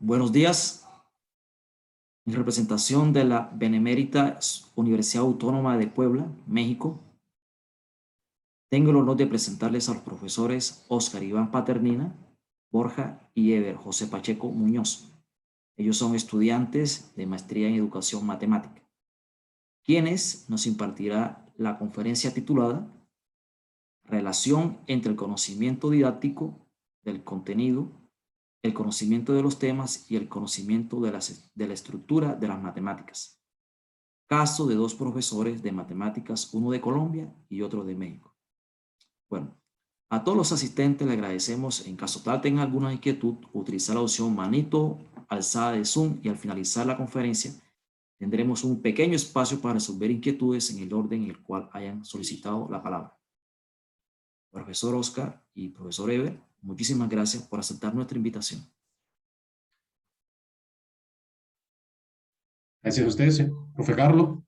Buenos días. En representación de la Benemérita Universidad Autónoma de Puebla, México, tengo el honor de presentarles a los profesores Óscar Iván Paternina, Borja y Eber José Pacheco Muñoz. Ellos son estudiantes de maestría en educación matemática, quienes nos impartirá la conferencia titulada Relación entre el conocimiento didáctico del contenido, el conocimiento de los temas y el conocimiento de la estructura de las matemáticas. Caso de dos profesores de matemáticas, uno de Colombia y otro de México. Bueno, a todos los asistentes le agradecemos. En caso tal tengan alguna inquietud, utilizar la opción manito alzada de Zoom, y al finalizar la conferencia tendremos un pequeño espacio para resolver inquietudes en el orden en el cual hayan solicitado la palabra. Profesor Óscar y profesor Eber, muchísimas gracias por aceptar nuestra invitación. Gracias a ustedes, profe Carlos.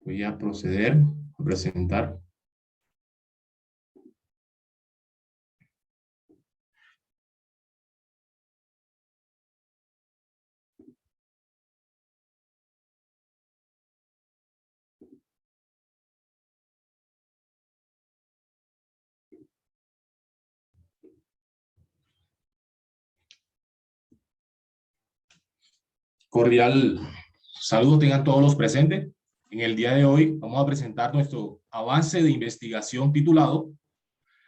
Voy a proceder a presentar. Cordial saludo tengan todos los presentes. En el día de hoy vamos a presentar nuestro avance de investigación titulado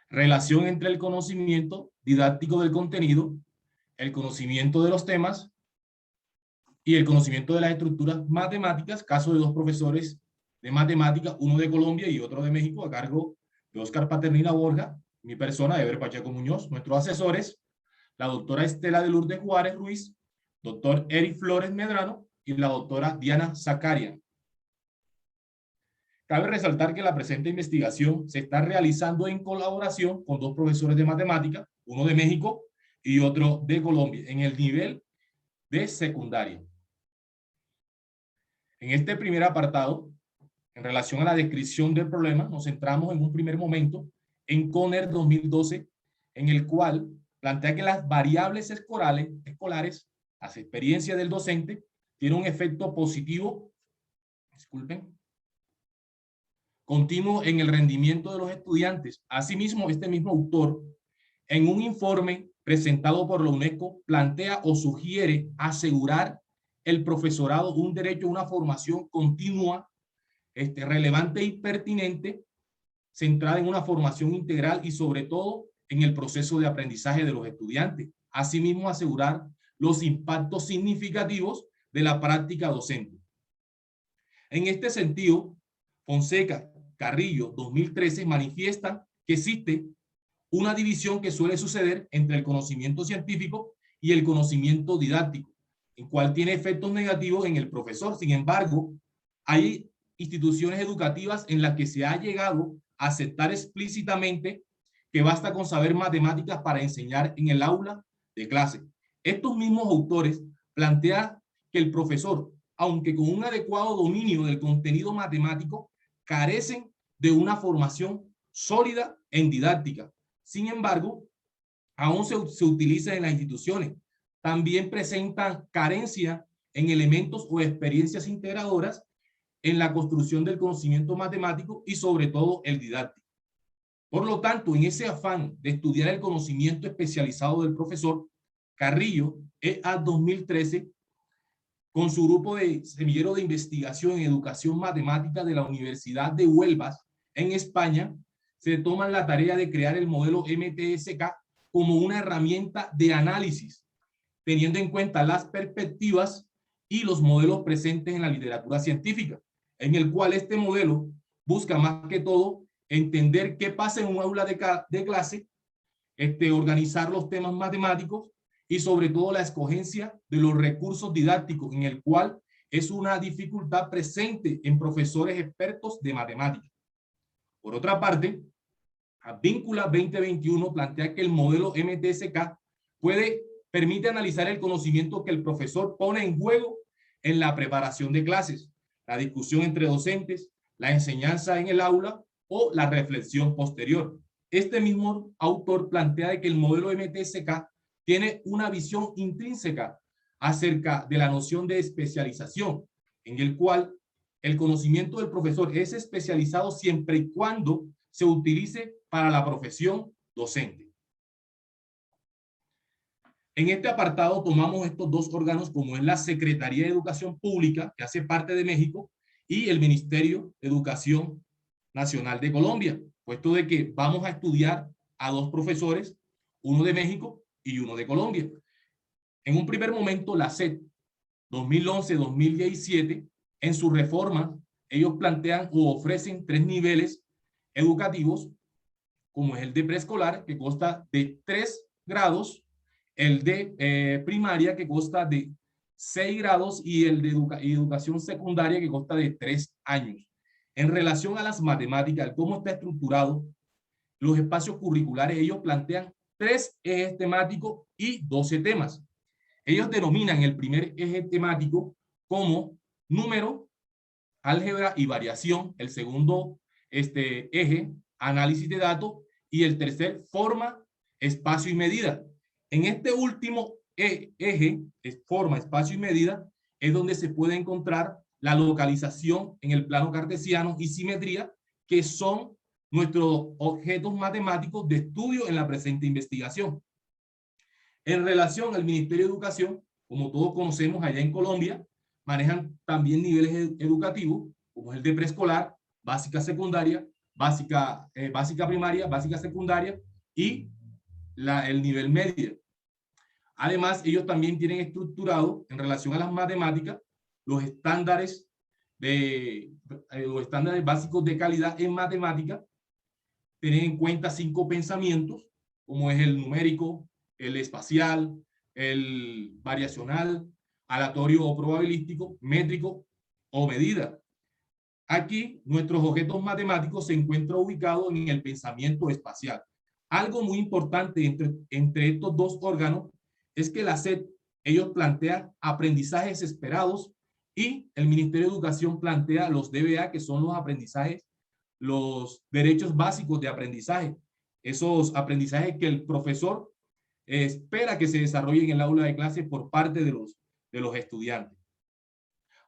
Relación entre el conocimiento didáctico del contenido, el conocimiento de los temas y el conocimiento de las estructuras matemáticas, caso de dos profesores de matemáticas, uno de Colombia y otro de México, a cargo de Óscar Paternina Borja, mi persona, Eber Pacheco Muñoz, nuestros asesores, la doctora Estela de Lourdes Juárez Ruiz, doctor Eric Flores Medrano y la doctora Diana Zacarian. Cabe resaltar que la presente investigación se está realizando en colaboración con dos profesores de matemática, uno de México y otro de Colombia, en el nivel de secundaria. En este primer apartado, en relación a la descripción del problema, nos centramos en un primer momento en Conner 2012, en el cual plantea que las variables escolares, las experiencias del docente, tienen un efecto positivo, continuo en el rendimiento de los estudiantes. Asimismo, este mismo autor, en un informe presentado por la UNESCO, plantea o sugiere asegurar el profesorado un derecho a una formación continua, relevante y pertinente, centrada en una formación integral y sobre todo en el proceso de aprendizaje de los estudiantes. Asimismo, asegurar los impactos significativos de la práctica docente. En este sentido, Fonseca, Carrillo, 2013, manifiestan que existe una división que suele suceder entre el conocimiento científico y el conocimiento didáctico, el cual tiene efectos negativos en el profesor. Sin embargo, hay instituciones educativas en las que se ha llegado a aceptar explícitamente que basta con saber matemáticas para enseñar en el aula de clase. Estos mismos autores plantean que el profesor, aunque con un adecuado dominio del contenido matemático, carecen de una formación sólida en didáctica. Sin embargo, aún se utiliza en las instituciones. También presentan carencia en elementos o experiencias integradoras en la construcción del conocimiento matemático y sobre todo el didáctico. Por lo tanto, en ese afán de estudiar el conocimiento especializado del profesor, Carrillo, EA 2013, con su grupo de semillero de investigación en educación matemática de la Universidad de Huelva, en España, se toman la tarea de crear el modelo MTSK como una herramienta de análisis, teniendo en cuenta las perspectivas y los modelos presentes en la literatura científica, en el cual este modelo busca más que todo entender qué pasa en un aula de clase, organizar los temas matemáticos y sobre todo la escogencia de los recursos didácticos, en el cual es una dificultad presente en profesores expertos de matemáticas. Por otra parte, Advíncula 2021 plantea que el modelo MTSK permite analizar el conocimiento que el profesor pone en juego en la preparación de clases, la discusión entre docentes, la enseñanza en el aula o la reflexión posterior. Este mismo autor plantea que el modelo MTSK tiene una visión intrínseca acerca de la noción de especialización, en el cual el conocimiento del profesor es especializado siempre y cuando se utilice para la profesión docente. En este apartado tomamos estos dos órganos, como es la Secretaría de Educación Pública, que hace parte de México, y el Ministerio de Educación Nacional de Colombia, puesto de que vamos a estudiar a dos profesores, uno de México y uno de Colombia. En un primer momento, la SEP 2011-2017, en su reforma, ellos plantean o ofrecen 3 niveles educativos, como es el de preescolar, que consta de 3 grados, el de primaria, que consta de 6 grados, y el de educación secundaria, que consta de 3 años. En relación a las matemáticas, cómo está estructurado los espacios curriculares, ellos plantean 3 ejes temáticos y 12 temas. Ellos denominan el primer eje temático como número, álgebra y variación, el segundo eje, análisis de datos, y el tercer, forma, espacio y medida. En este último eje, forma, espacio y medida, es donde se puede encontrar la localización en el plano cartesiano y simetría, que son nuestros objetos matemáticos de estudio en la presente investigación. En relación al Ministerio de Educación, como todos conocemos allá en Colombia, manejan también niveles educativos, como es el de preescolar, básica secundaria, básica primaria, básica secundaria y el nivel medio. Además, ellos también tienen estructurado en relación a las matemáticas los estándares básicos de calidad en matemática. Tienen en cuenta 5 pensamientos, como es el numérico, el espacial, el variacional, aleatorio o probabilístico, métrico o medida. Aquí nuestros objetos matemáticos se encuentran ubicados en el pensamiento espacial. Algo muy importante entre estos dos órganos es que la SED, ellos plantean aprendizajes esperados, y el Ministerio de Educación plantea los DBA, que son los aprendizajes, los derechos básicos de aprendizaje, esos aprendizajes que el profesor espera que se desarrollen en el aula de clase por parte de los estudiantes.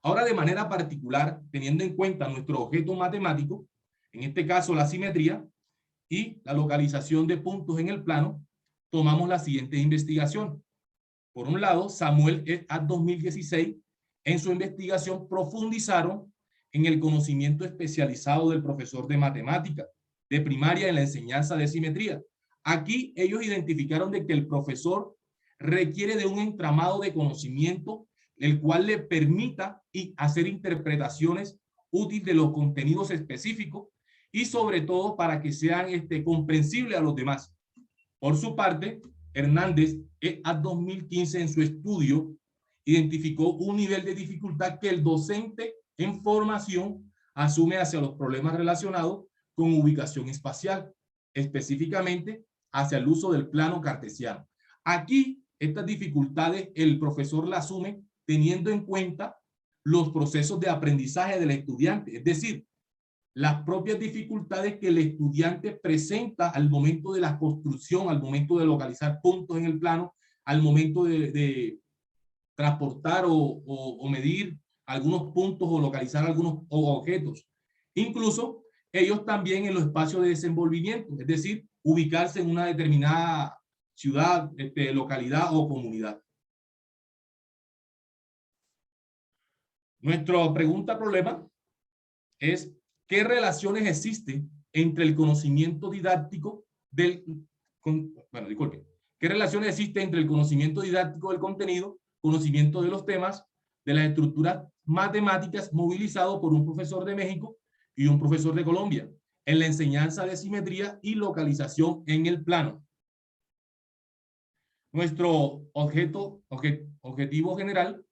Ahora, de manera particular, teniendo en cuenta nuestro objeto matemático, en este caso la simetría y la localización de puntos en el plano, tomamos la siguiente investigación. Por un lado, Samuel et al. 2016, en su investigación profundizaron en el conocimiento especializado del profesor de matemática de primaria en la enseñanza de simetría. Aquí ellos identificaron de que el profesor requiere de un entramado de conocimiento el cual le permita hacer interpretaciones útiles de los contenidos específicos, y sobre todo para que sean comprensibles a los demás. Por su parte, Hernández a 2015, en su estudio, identificó un nivel de dificultad que el docente en formación asume hacia los problemas relacionados con ubicación espacial, específicamente hacia el uso del plano cartesiano. Aquí, estas dificultades el profesor las asume teniendo en cuenta los procesos de aprendizaje del estudiante, es decir, las propias dificultades que el estudiante presenta al momento de la construcción, al momento de localizar puntos en el plano, al momento de transportar o medir algunos puntos o localizar algunos objetos. Incluso ellos también en los espacios de desenvolvimiento, es decir, ubicarse en una determinada ciudad, localidad o comunidad. Nuestra pregunta problema es: ¿qué relaciones existen entre el conocimiento didáctico ¿qué relaciones existen entre el conocimiento didáctico del contenido, conocimiento de los temas, de las estructuras matemáticas movilizado por un profesor de México y un profesor de Colombia en la enseñanza de simetría y localización en el plano? Nuestro objetivo general: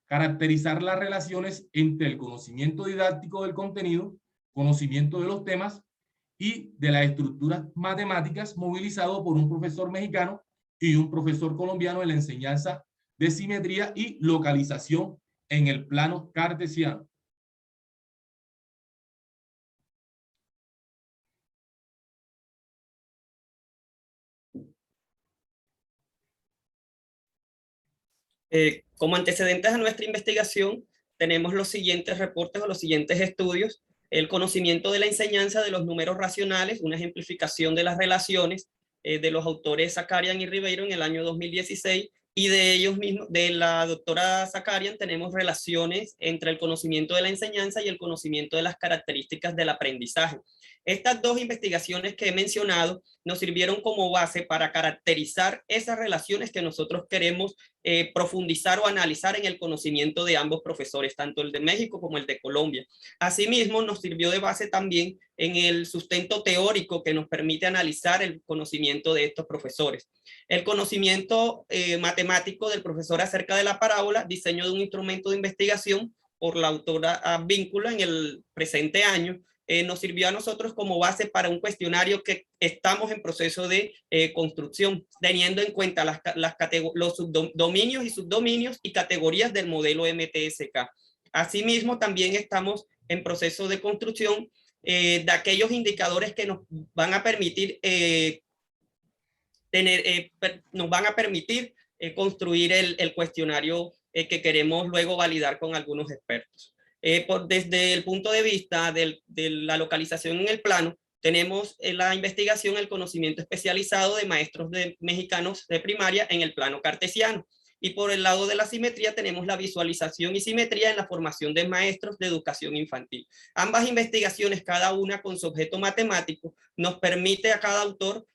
caracterizar las relaciones entre el conocimiento didáctico del contenido, conocimiento de los temas y de las estructuras matemáticas movilizado por un profesor mexicano y un profesor colombiano en la enseñanza de simetría y localización en el plano cartesiano. Como antecedentes a nuestra investigación, tenemos los siguientes reportes o los siguientes estudios: el conocimiento de la enseñanza de los números racionales, una ejemplificación de las relaciones, de los autores Zakarian y Ribeiro en el año 2016, y de ellos mismos, de la doctora Zakarian, tenemos relaciones entre el conocimiento de la enseñanza y el conocimiento de las características del aprendizaje. Estas dos investigaciones que he mencionado nos sirvieron como base para caracterizar esas relaciones que nosotros queremos profundizar o analizar en el conocimiento de ambos profesores, tanto el de México como el de Colombia. Asimismo, nos sirvió de base también en el sustento teórico que nos permite analizar el conocimiento de estos profesores. El conocimiento matemático del profesor acerca de la parábola, diseño de un instrumento de investigación por la autora Víncula en el presente año, nos sirvió a nosotros como base para un cuestionario que estamos en proceso de construcción, teniendo en cuenta los dominios y subdominios y categorías del modelo MTSK. Asimismo, también estamos en proceso de construcción de aquellos indicadores que nos van a permitir construir el cuestionario que queremos luego validar con algunos expertos. Desde el punto de vista de la localización en el plano, tenemos en la investigación el conocimiento especializado de maestros mexicanos de primaria en el plano cartesiano. Y por el lado de la simetría tenemos la visualización y simetría en la formación de maestros de educación infantil. Ambas investigaciones, cada una con su objeto matemático, nos permite a cada autor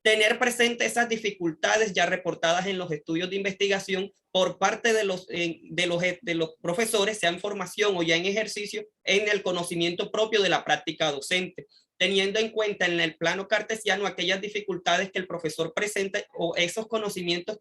tener presente esas dificultades ya reportadas en los estudios de investigación por parte de los profesores, sea en formación o ya en ejercicio, en el conocimiento propio de la práctica docente, teniendo en cuenta en el plano cartesiano aquellas dificultades que el profesor presenta o esos conocimientos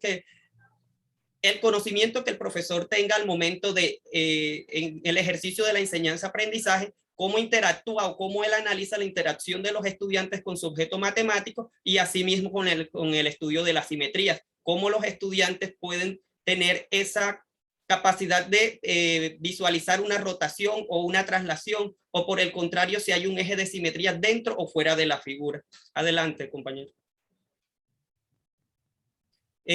el conocimiento que el profesor tenga al momento de en el ejercicio de la enseñanza-aprendizaje, cómo interactúa o cómo él analiza la interacción de los estudiantes con su objeto matemático, y asimismo con el estudio de las simetrías, cómo los estudiantes pueden tener esa capacidad de visualizar una rotación o una traslación, o por el contrario, si hay un eje de simetría dentro o fuera de la figura. Adelante, compañero.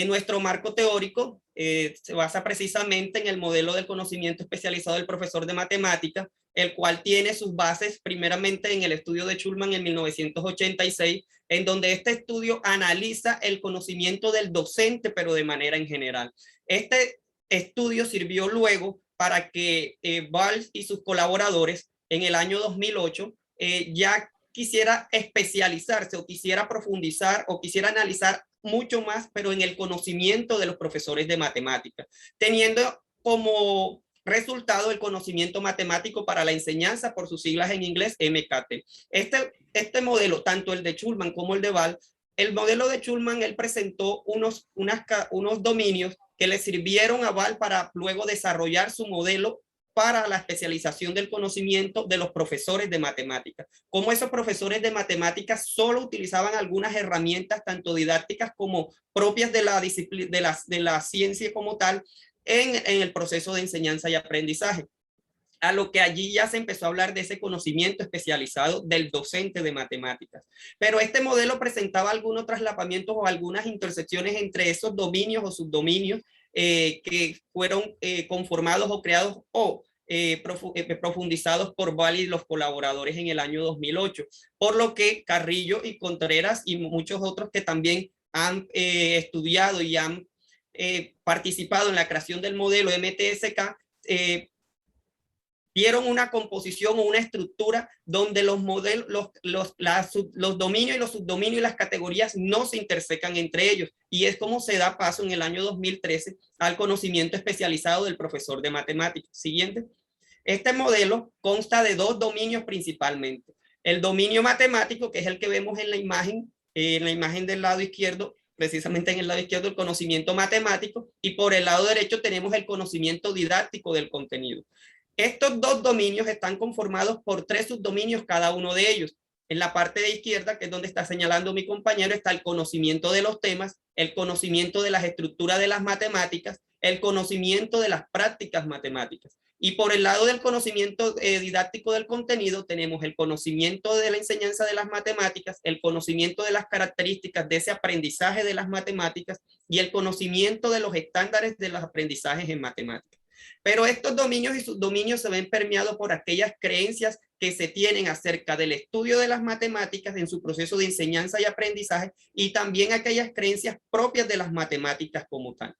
Nuestro marco teórico se basa precisamente en el modelo del conocimiento especializado del profesor de matemáticas, el cual tiene sus bases primeramente en el estudio de Schulman en 1986, en donde este estudio analiza el conocimiento del docente, pero de manera en general. Este estudio sirvió luego para que Valls y sus colaboradores en el año 2008 ya quisiera especializarse o quisiera profundizar o quisiera analizar mucho más, pero en el conocimiento de los profesores de matemáticas, teniendo como resultado el conocimiento matemático para la enseñanza, por sus siglas en inglés, MCAT. Este modelo, tanto el de Schulman como el de Valls, el modelo de Schulman, él presentó unos dominios que le sirvieron a Valls para luego desarrollar su modelo para la especialización del conocimiento de los profesores de matemáticas. Como esos profesores de matemáticas solo utilizaban algunas herramientas, tanto didácticas como propias de la disciplina, de la ciencia como tal, en el proceso de enseñanza y aprendizaje. A lo que allí ya se empezó a hablar de ese conocimiento especializado del docente de matemáticas. Pero este modelo presentaba algunos traslapamientos o algunas intersecciones entre esos dominios o subdominios que fueron conformados o creados o profundizados por Valls y los colaboradores en el año 2008, por lo que Carrillo y Contreras y muchos otros que también han estudiado y han participado en la creación del modelo MTSK dieron una composición o una estructura donde los modelos, los dominios y los subdominios y las categorías no se intersecan entre ellos, y es como se da paso en el año 2013 al conocimiento especializado del profesor de matemáticas. Siguiente. Este modelo consta de dos dominios principalmente: el dominio matemático, que es el que vemos en la imagen del lado izquierdo, precisamente en el lado izquierdo el conocimiento matemático, y por el lado derecho tenemos el conocimiento didáctico del contenido. Estos dos dominios están conformados por tres subdominios cada uno de ellos. En la parte de izquierda, que es donde está señalando mi compañero, está el conocimiento de los temas, el conocimiento de las estructuras de las matemáticas, el conocimiento de las prácticas matemáticas. Y por el lado del conocimiento didáctico del contenido, tenemos el conocimiento de la enseñanza de las matemáticas, el conocimiento de las características de ese aprendizaje de las matemáticas y el conocimiento de los estándares de los aprendizajes en matemáticas. Pero estos dominios y subdominios se ven permeados por aquellas creencias que se tienen acerca del estudio de las matemáticas en su proceso de enseñanza y aprendizaje, y también aquellas creencias propias de las matemáticas como tal.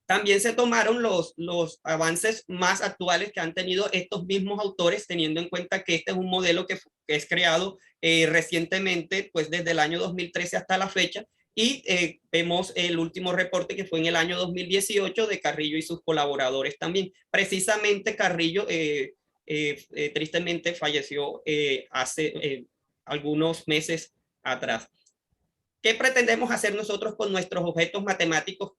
También se tomaron los avances más actuales que han tenido estos mismos autores, teniendo en cuenta que este es un modelo que es creado recientemente, pues desde el año 2013 hasta la fecha, y vemos el último reporte que fue en el año 2018 de Carrillo y sus colaboradores también. Precisamente Carrillo tristemente falleció hace algunos meses atrás. ¿Qué pretendemos hacer nosotros con nuestros objetos matemáticos?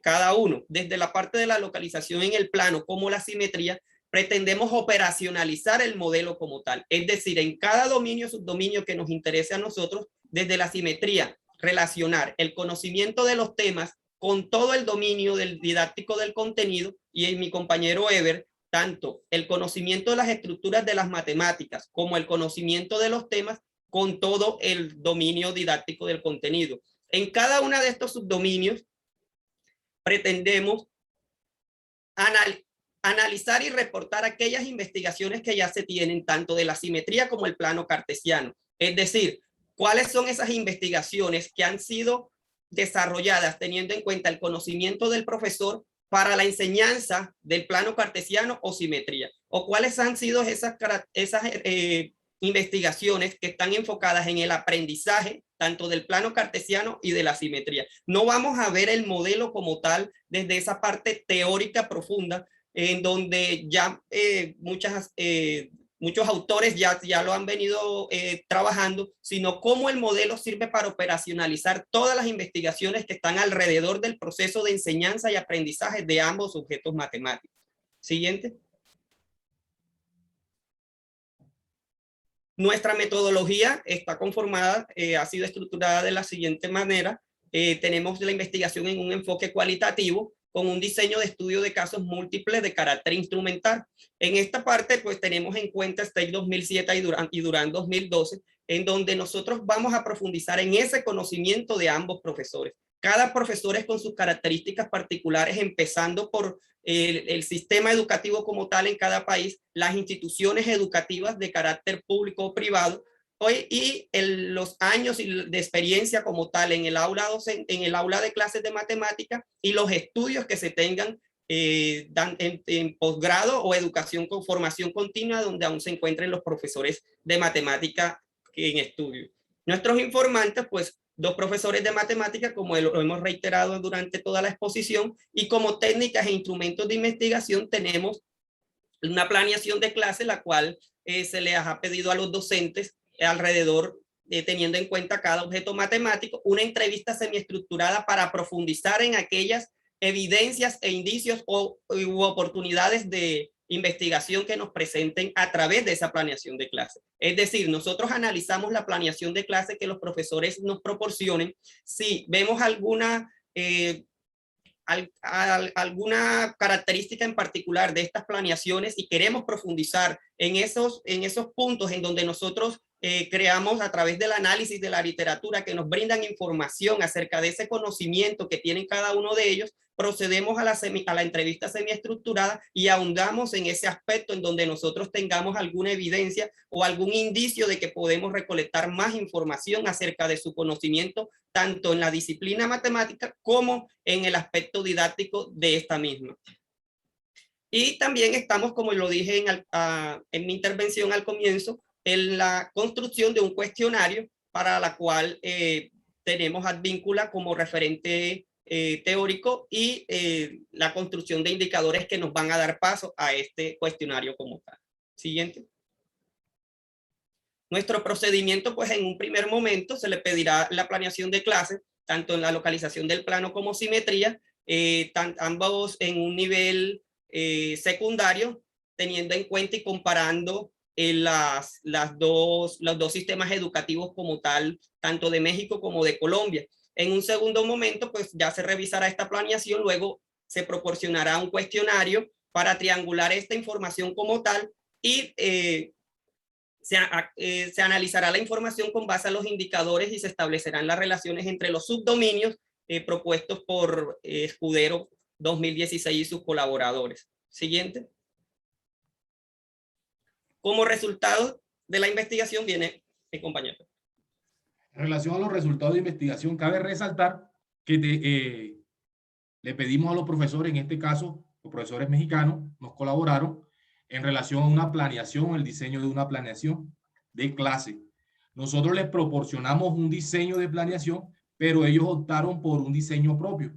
Cada uno, desde la parte de la localización en el plano como la simetría, pretendemos operacionalizar el modelo como tal. Es decir, en cada dominio, subdominio que nos interese a nosotros, desde la simetría, relacionar el conocimiento de los temas con todo el dominio del didáctico del contenido, y en mi compañero Eber, tanto el conocimiento de las estructuras de las matemáticas como el conocimiento de los temas con todo el dominio didáctico del contenido. En cada uno de estos subdominios pretendemos analizar y reportar aquellas investigaciones que ya se tienen, tanto de la simetría como el plano cartesiano. Es decir, cuáles son esas investigaciones que han sido desarrolladas teniendo en cuenta el conocimiento del profesor para la enseñanza del plano cartesiano o simetría, o cuáles han sido esas investigaciones que están enfocadas en el aprendizaje tanto del plano cartesiano y de la simetría. No vamos a ver el modelo como tal desde esa parte teórica profunda, en donde ya muchos autores ya lo han venido trabajando, sino cómo el modelo sirve para operacionalizar todas las investigaciones que están alrededor del proceso de enseñanza y aprendizaje de ambos objetos matemáticos. Siguiente. Nuestra metodología está conformada, ha sido estructurada de la siguiente manera. Tenemos la investigación en un enfoque cualitativo con un diseño de estudio de casos múltiples de carácter instrumental. En esta parte, pues tenemos en cuenta Stake 2007 y Durán 2012, en donde nosotros vamos a profundizar en ese conocimiento de ambos profesores. Cada profesor es con sus características particulares, empezando por el sistema educativo como tal en cada país, las instituciones educativas de carácter público o privado, y los años de experiencia como tal en el aula de clases de matemática, y los estudios que se tengan en posgrado o educación con formación continua, donde aún se encuentren los profesores de matemática en estudio. Nuestros informantes, pues, 2 profesores de matemática, como lo hemos reiterado durante toda la exposición, y como técnicas e instrumentos de investigación tenemos una planeación de clase, la cual se les ha pedido a los docentes alrededor, teniendo en cuenta cada objeto matemático, una entrevista semiestructurada para profundizar en aquellas evidencias e indicios u oportunidades de investigación que nos presenten a través de esa planeación de clase. Es decir, nosotros analizamos la planeación de clase que los profesores nos proporcionen. Si vemos alguna característica en particular de estas planeaciones y queremos profundizar en esos puntos en donde nosotros creamos a través del análisis de la literatura que nos brindan información acerca de ese conocimiento que tienen cada uno de ellos, procedemos a la entrevista semiestructurada y ahondamos en ese aspecto en donde nosotros tengamos alguna evidencia o algún indicio de que podemos recolectar más información acerca de su conocimiento, tanto en la disciplina matemática como en el aspecto didáctico de esta misma. Y también estamos, como lo dije en mi intervención al comienzo, en la construcción de un cuestionario para la cual tenemos Advíncula como referente teórico, y la construcción de indicadores que nos van a dar paso a este cuestionario como tal. Siguiente. Nuestro procedimiento, pues en un primer momento se le pedirá la planeación de clases, tanto en la localización del plano como simetría, ambos en un nivel secundario, teniendo en cuenta y comparando los dos sistemas educativos como tal, tanto de México como de Colombia. En un segundo momento, pues ya se revisará esta planeación, luego se proporcionará un cuestionario para triangular esta información como tal y se analizará la información con base a los indicadores y se establecerán las relaciones entre los subdominios propuestos por Escudero 2016 y sus colaboradores. Siguiente. Como resultado de la investigación viene mi compañero. En relación a los resultados de investigación, cabe resaltar que le pedimos a los profesores, en este caso, los profesores mexicanos, nos colaboraron en relación a una planeación, el diseño de una planeación de clase. Nosotros les proporcionamos un diseño de planeación, pero ellos optaron por un diseño propio.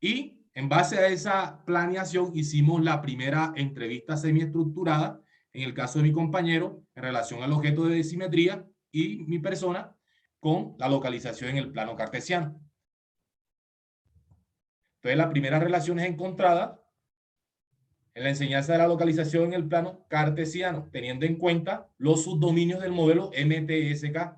Y en base a esa planeación hicimos la primera entrevista semiestructurada, en el caso de mi compañero, en relación al objeto de simetría y mi persona, con la localización en el plano cartesiano. Entonces, la primera relación es encontrada en la enseñanza de la localización en el plano cartesiano, teniendo en cuenta los subdominios del modelo MTSK.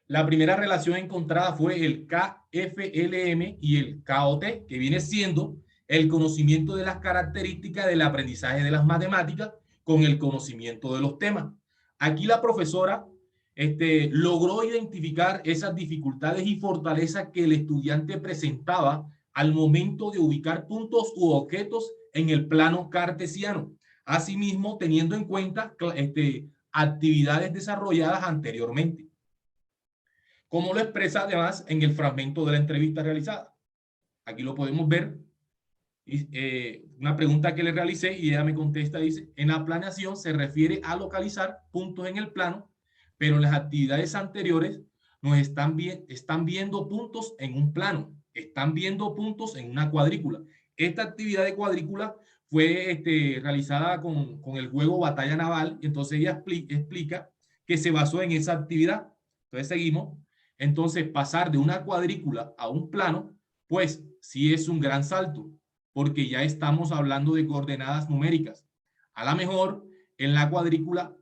La primera relación encontrada fue el KFLM y el KOT, que viene siendo el conocimiento de las características del aprendizaje de las matemáticas con el conocimiento de los temas. Aquí la profesora logró identificar esas dificultades y fortalezas que el estudiante presentaba al momento de ubicar puntos u objetos en el plano cartesiano. Asimismo, teniendo en cuenta actividades desarrolladas anteriormente, como lo expresa además en el fragmento de la entrevista realizada. Aquí lo podemos ver. Una pregunta que le realicé y ella me contesta, dice: en la planeación se refiere a localizar puntos en el plano, pero en las actividades anteriores nos están viendo puntos en un plano, están viendo puntos en una cuadrícula. Esta actividad de cuadrícula fue realizada con el juego Batalla Naval, y entonces ella explica que se basó en esa actividad. Entonces seguimos. Entonces, pasar de una cuadrícula a un plano, pues sí es un gran salto, porque ya estamos hablando de coordenadas numéricas. A lo mejor en la cuadrícula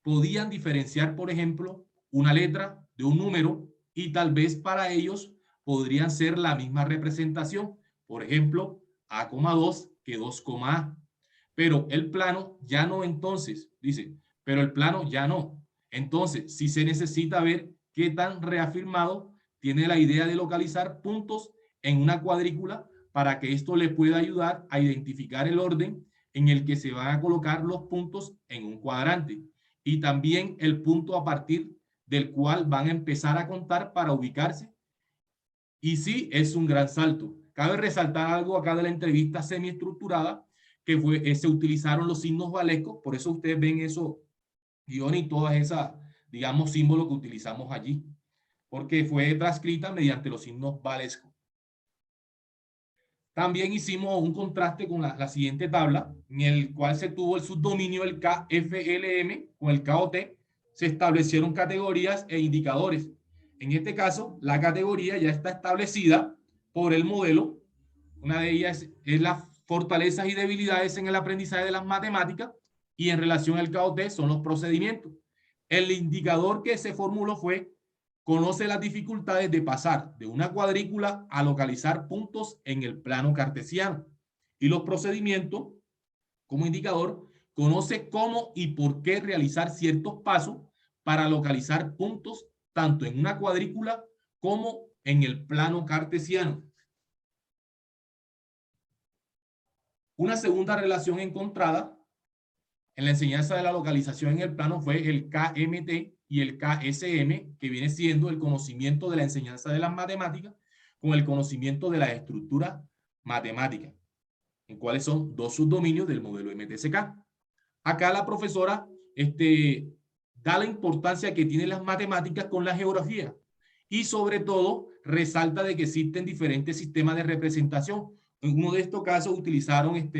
podían diferenciar, por ejemplo, una letra de un número, y tal vez para ellos podrían ser la misma representación. Por ejemplo, A,2 que 2,A. Pero el plano ya no, entonces, dice, pero el plano ya no. Entonces, sí se necesita ver qué tan reafirmado tiene la idea de localizar puntos en una cuadrícula para que esto le pueda ayudar a identificar el orden en el que se van a colocar los puntos en un cuadrante, y también el punto a partir del cual van a empezar a contar para ubicarse. Y sí, es un gran salto. Cabe resaltar algo acá de la entrevista semiestructurada, que se utilizaron los signos valescos, por eso ustedes ven esos guiones y todas esas, digamos, símbolos que utilizamos allí, porque fue transcrita mediante los signos valescos. También hicimos un contraste con la siguiente tabla, en el cual se tuvo el subdominio del KFLM con el KOT. Se establecieron categorías e indicadores. En este caso, la categoría ya está establecida por el modelo. Una de ellas es las fortalezas y debilidades en el aprendizaje de las matemáticas, y en relación al KOT son los procedimientos. El indicador que se formuló fue: conoce las dificultades de pasar de una cuadrícula a localizar puntos en el plano cartesiano. Y los procedimientos, como indicador, conoce cómo y por qué realizar ciertos pasos para localizar puntos tanto en una cuadrícula como en el plano cartesiano. Una segunda relación encontrada en la enseñanza de la localización en el plano fue el KMT y el KSM, que viene siendo el conocimiento de la enseñanza de las matemáticas con el conocimiento de la estructura matemática, en cuáles son dos subdominios del modelo MTSK. Acá la profesora da la importancia que tienen las matemáticas con la geografía, y sobre todo resalta de que existen diferentes sistemas de representación. En uno de estos casos utilizaron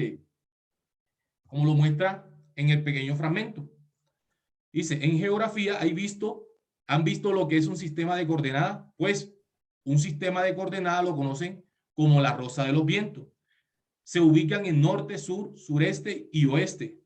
como lo muestra en el pequeño fragmento. Dice: en geografía han visto lo que es un sistema de coordenadas. Pues un sistema de coordenadas lo conocen como la rosa de los vientos. Se ubican en norte, sur, sureste y oeste.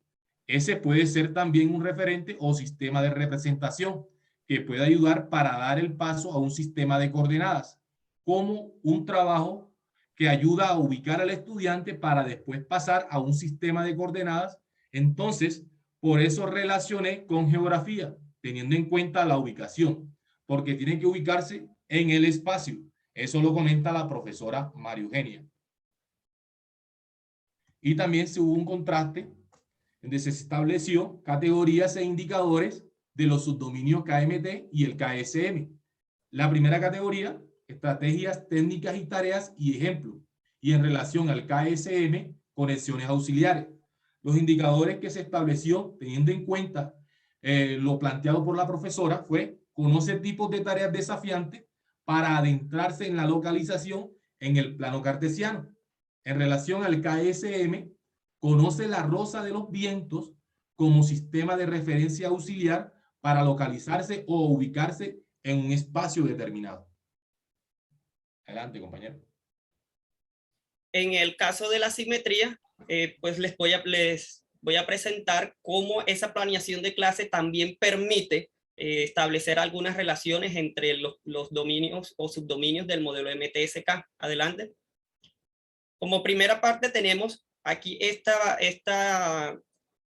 Ese puede ser también un referente o sistema de representación que puede ayudar para dar el paso a un sistema de coordenadas, como un trabajo que ayuda a ubicar al estudiante para después pasar a un sistema de coordenadas. Entonces, por eso relacioné con geografía, teniendo en cuenta la ubicación, porque tiene que ubicarse en el espacio. Eso lo comenta la profesora María Eugenia. Y también se hubo un contraste donde se estableció categorías e indicadores de los subdominios KMT y el KSM. La primera categoría, estrategias, técnicas y tareas y ejemplos. Y en relación al KSM, conexiones auxiliares. Los indicadores que se estableció teniendo en cuenta lo planteado por la profesora fue: conoce tipos de tareas desafiantes para adentrarse en la localización en el plano cartesiano. En relación al KSM, conoce la rosa de los vientos como sistema de referencia auxiliar para localizarse o ubicarse en un espacio determinado. Adelante, compañero. En el caso de la simetría, pues les voy a presentar cómo esa planeación de clase también permite establecer algunas relaciones entre los dominios o subdominios del modelo MTSK. Adelante. Como primera parte tenemos aquí esta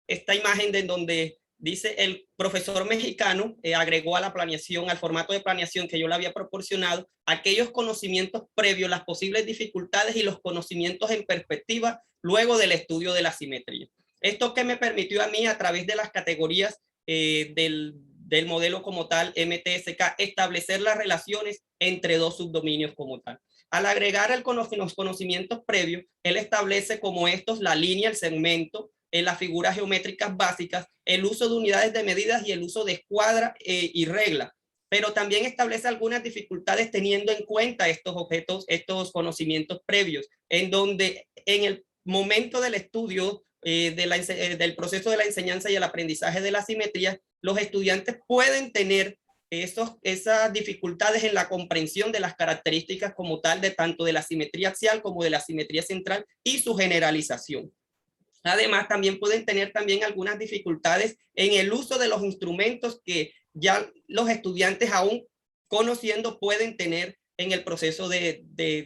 imagen de donde dice el profesor mexicano agregó a la planeación, al formato de planeación que yo le había proporcionado, aquellos conocimientos previos, las posibles dificultades y los conocimientos en perspectiva luego del estudio de la simetría. Esto que me permitió a mí, a través de las categorías del modelo como tal, MTSK, establecer las relaciones entre dos subdominios como tal. Al agregar los conocimientos previos, él establece como estos la línea, el segmento, las figuras geométricas básicas, el uso de unidades de medidas y el uso de escuadra y regla. Pero también establece algunas dificultades teniendo en cuenta estos objetos, estos conocimientos previos, en donde en el momento del estudio del proceso de la enseñanza y el aprendizaje de la simetría, los estudiantes pueden tener esas dificultades en la comprensión de las características como tal de tanto de la simetría axial como de la simetría central y su generalización. Además, también pueden tener también algunas dificultades en el uso de los instrumentos que ya los estudiantes, aún conociendo, pueden tener en el proceso de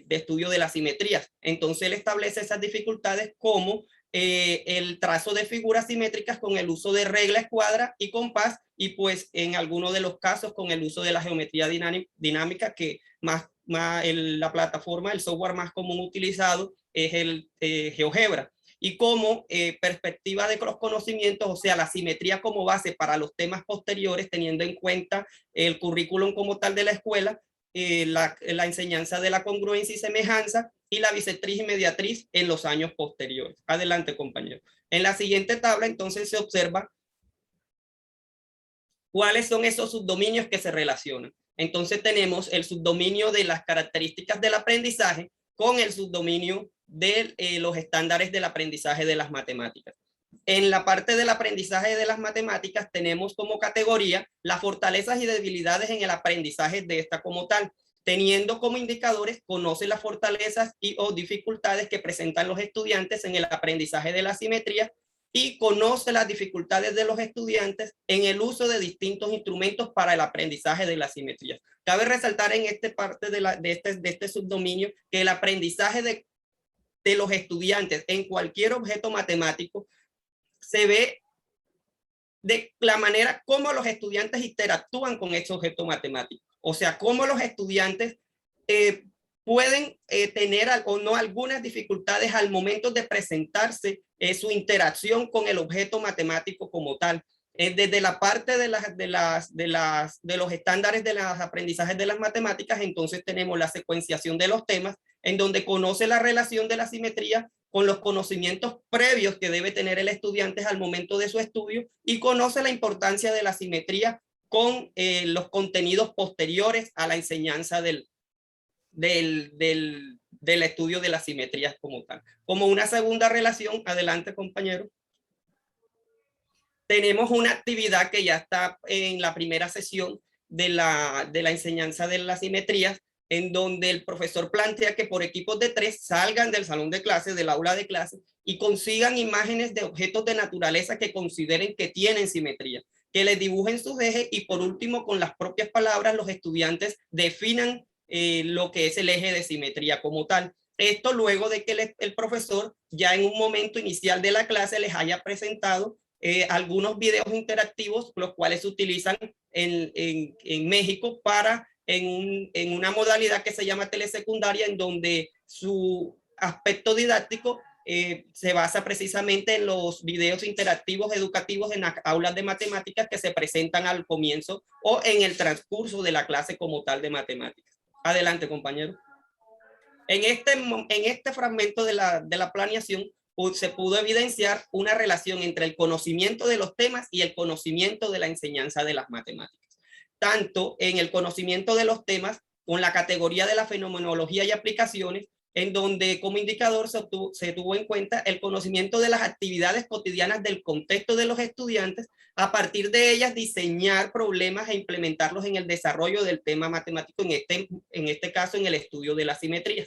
estudio de las simetrías. Entonces, él establece esas dificultades como el trazo de figuras simétricas con el uso de regla, escuadra y compás, y pues en algunos de los casos con el uso de la geometría dinámica, que la plataforma, el software más común utilizado es el GeoGebra. Y como perspectiva de los conocimientos, o sea, la simetría como base para los temas posteriores, teniendo en cuenta el currículum como tal de la escuela, la enseñanza de la congruencia y semejanza y la bisectriz y mediatriz en los años posteriores. Adelante, compañero. En la siguiente tabla, entonces, se observa cuáles son esos subdominios que se relacionan. Entonces tenemos el subdominio de las características del aprendizaje con el subdominio de los estándares del aprendizaje de las matemáticas. En la parte del aprendizaje de las matemáticas tenemos como categoría las fortalezas y debilidades en el aprendizaje de esta como tal, teniendo como indicadores: conoce las fortalezas o dificultades que presentan los estudiantes en el aprendizaje de la simetría y conoce las dificultades de los estudiantes en el uso de distintos instrumentos para el aprendizaje de la simetría. Cabe resaltar en esta parte de este subdominio que el aprendizaje de los estudiantes en cualquier objeto matemático se ve de la manera como los estudiantes interactúan con ese objeto matemático. O sea, cómo los estudiantes pueden tener o no algunas dificultades al momento de presentarse su interacción con el objeto matemático como tal. Desde la parte de los estándares de los aprendizajes de las matemáticas, entonces tenemos la secuenciación de los temas, en donde conoce la relación de la simetría con los conocimientos previos que debe tener el estudiante al momento de su estudio, y conoce la importancia de la simetría con los contenidos posteriores a la enseñanza del estudio de las simetrías como tal. Como una segunda relación, adelante, compañero, tenemos una actividad que ya está en la primera sesión de la enseñanza de las simetrías, en donde el profesor plantea que por equipos de 3 salgan del salón de clases, del aula de clases, y consigan imágenes de objetos de naturaleza que consideren que tienen simetría, que les dibujen sus ejes, y por último, con las propias palabras, los estudiantes definan lo que es el eje de simetría como tal. Esto luego de que el profesor ya en un momento inicial de la clase les haya presentado algunos videos interactivos, los cuales se utilizan en México para en una modalidad que se llama telesecundaria, en donde su aspecto didáctico se basa precisamente en los videos interactivos educativos en las aulas de matemáticas que se presentan al comienzo o en el transcurso de la clase como tal de matemáticas. Adelante, compañero. En este fragmento de la planeación se pudo evidenciar una relación entre el conocimiento de los temas y el conocimiento de la enseñanza de las matemáticas. Tanto en el conocimiento de los temas con la categoría de la fenomenología y aplicaciones, en donde como indicador se tuvo en cuenta el conocimiento de las actividades cotidianas del contexto de los estudiantes, a partir de ellas diseñar problemas e implementarlos en el desarrollo del tema matemático, en este caso en el estudio de la simetría.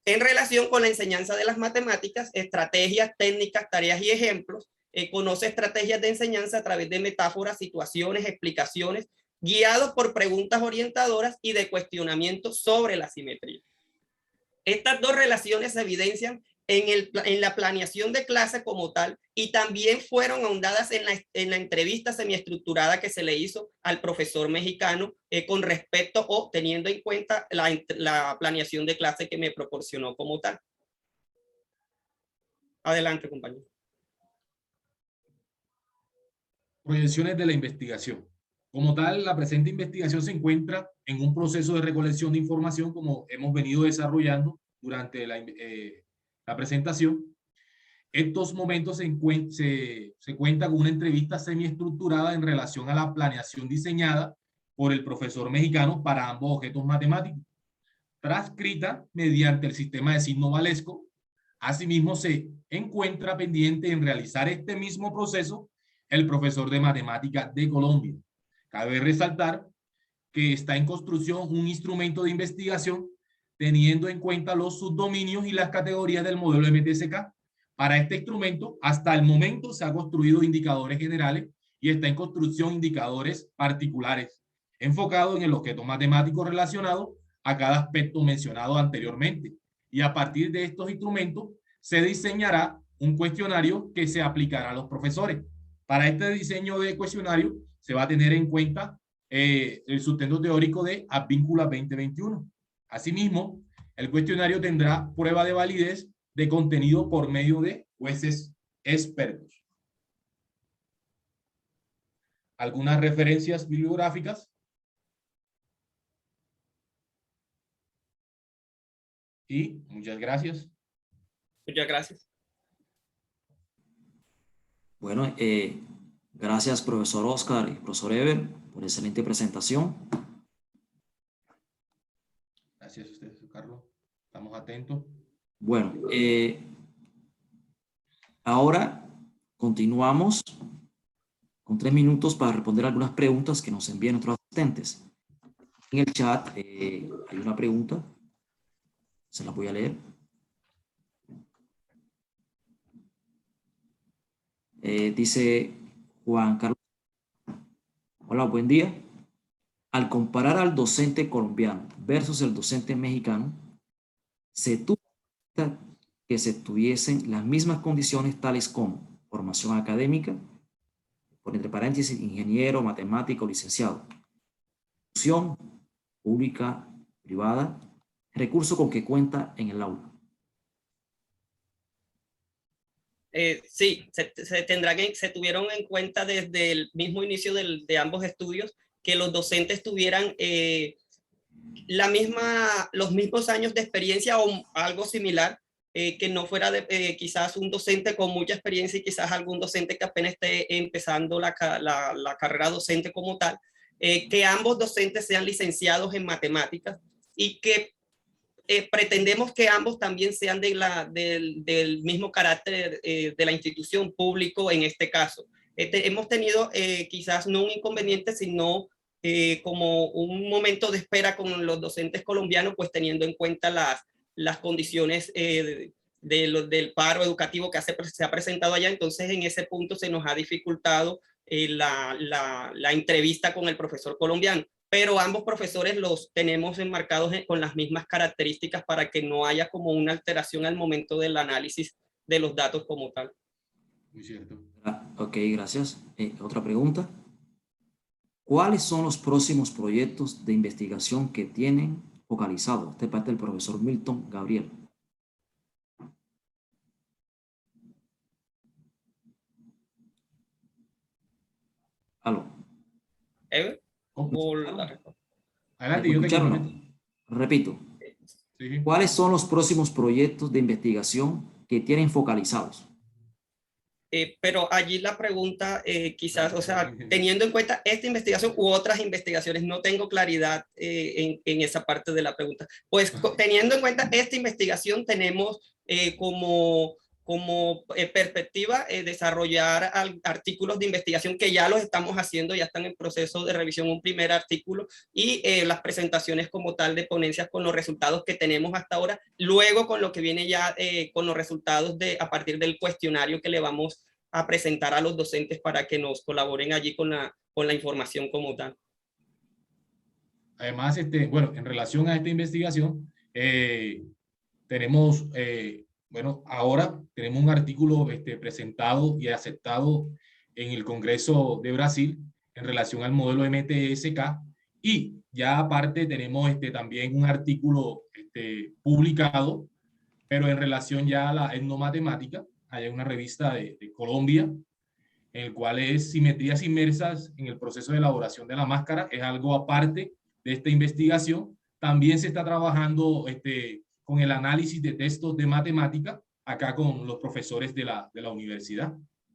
En relación con la enseñanza de las matemáticas, estrategias, técnicas, tareas y ejemplos, conoce estrategias de enseñanza a través de metáforas, situaciones, explicaciones, guiados por preguntas orientadoras y de cuestionamiento sobre la simetría. Estas dos relaciones se evidencian en la planeación de clase como tal, y también fueron ahondadas en la entrevista semiestructurada que se le hizo al profesor mexicano con respecto o teniendo en cuenta la planeación de clase que me proporcionó como tal. Adelante, compañero. Proyecciones de la investigación. Como tal, la presente investigación se encuentra en un proceso de recolección de información, como hemos venido desarrollando durante la presentación. Estos momentos se cuenta con una entrevista semiestructurada en relación a la planeación diseñada por el profesor mexicano para ambos objetos matemáticos, transcrita mediante el sistema de signo valesco. Asimismo, se encuentra pendiente en realizar este mismo proceso el profesor de matemática de Colombia. Cabe resaltar que está en construcción un instrumento de investigación teniendo en cuenta los subdominios y las categorías del modelo MTSK. Para este instrumento, hasta el momento se han construido indicadores generales y está en construcción indicadores particulares, enfocados en el objeto matemático relacionado a cada aspecto mencionado anteriormente. Y a partir de estos instrumentos se diseñará un cuestionario que se aplicará a los profesores. Para este diseño de cuestionario se va a tener en cuenta el sustento teórico de Advíncula 2021. Asimismo, el cuestionario tendrá prueba de validez de contenido por medio de jueces expertos. ¿Algunas referencias bibliográficas? Y muchas gracias. Muchas gracias. Bueno, gracias, profesor Oscar y profesor Ever, por excelente presentación. Gracias a ustedes, Carlos. Estamos atentos. Bueno, ahora continuamos con 3 minutos para responder algunas preguntas que nos envían nuestros asistentes. En el chat hay una pregunta, se la voy a leer. Dice Juan Carlos: hola, buen día. Al comparar al docente colombiano versus el docente mexicano, se tuvo que se tuviesen las mismas condiciones tales como formación académica, por entre paréntesis, ingeniero, matemático, licenciado, institución pública, privada, recurso con que cuenta en el aula. Sí, se tuvieron en cuenta desde el mismo inicio de ambos estudios que los docentes tuvieran los mismos años de experiencia o algo similar, que no fuera quizás un docente con mucha experiencia y quizás algún docente que apenas esté empezando la carrera docente como tal, que ambos docentes sean licenciados en matemáticas y que pretendemos que ambos también sean del mismo carácter de la institución público en este caso. Hemos tenido quizás no un inconveniente, sino como un momento de espera con los docentes colombianos, pues teniendo en cuenta las condiciones del paro educativo que se ha presentado allá. Entonces en ese punto se nos ha dificultado la entrevista con el profesor colombiano. pero ambos profesores los tenemos enmarcados con las mismas características para que no haya como una alteración al momento del análisis de los datos como tal. Muy cierto. Ok, gracias. Otra pregunta. ¿Cuáles son los próximos proyectos de investigación que tienen focalizado? Esta es parte del profesor Milton Gabriel. ¿Ever? Adelante, ¿Me yo te escucharon? complemento. Repito. Sí. ¿Cuáles son los próximos proyectos de investigación que tienen focalizados? Pero allí la pregunta quizás, o sea, teniendo en cuenta esta investigación u otras investigaciones, no tengo claridad en esa parte de la pregunta. Pues teniendo en cuenta esta investigación, tenemos como perspectiva desarrollar artículos de investigación que ya los estamos haciendo, ya están en proceso de revisión, un primer artículo y las presentaciones como tal de ponencias con los resultados que tenemos hasta ahora, luego con lo que viene ya con los resultados a partir del cuestionario que le vamos a presentar a los docentes para que nos colaboren allí con la información como tal. Además, bueno, en relación a esta investigación, tenemos, bueno, ahora tenemos un artículo presentado y aceptado en el Congreso de Brasil en relación al modelo MTSK, y ya aparte tenemos también un artículo publicado, pero en relación ya a la etnomatemática. Hay una revista de Colombia, en el cual es simetrías inmersas en el proceso de elaboración de la máscara. Es algo aparte de esta investigación. También se está trabajando con el análisis de textos de matemática, acá con los profesores de la universidad,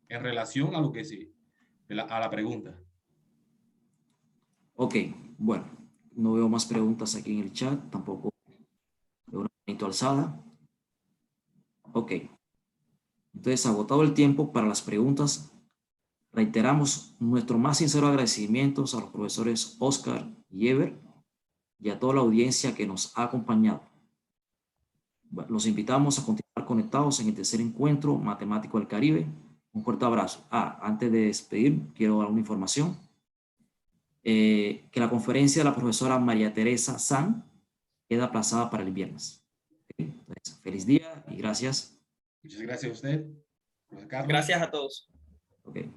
en relación a lo que a la pregunta. Ok, bueno, no veo más preguntas aquí en el chat, tampoco veo una manito alzada. Ok, entonces agotado el tiempo para las preguntas, reiteramos nuestro más sincero agradecimientos a los profesores Oscar y Ever y a toda la audiencia que nos ha acompañado. Bueno, los invitamos a continuar conectados en el tercer encuentro matemático del Caribe. Un fuerte abrazo. Antes de despedir, quiero dar una información. Que la conferencia de la profesora María Teresa San queda aplazada para el viernes. Entonces, feliz día y gracias. Muchas gracias a usted, Carlos. Gracias a todos. Okay.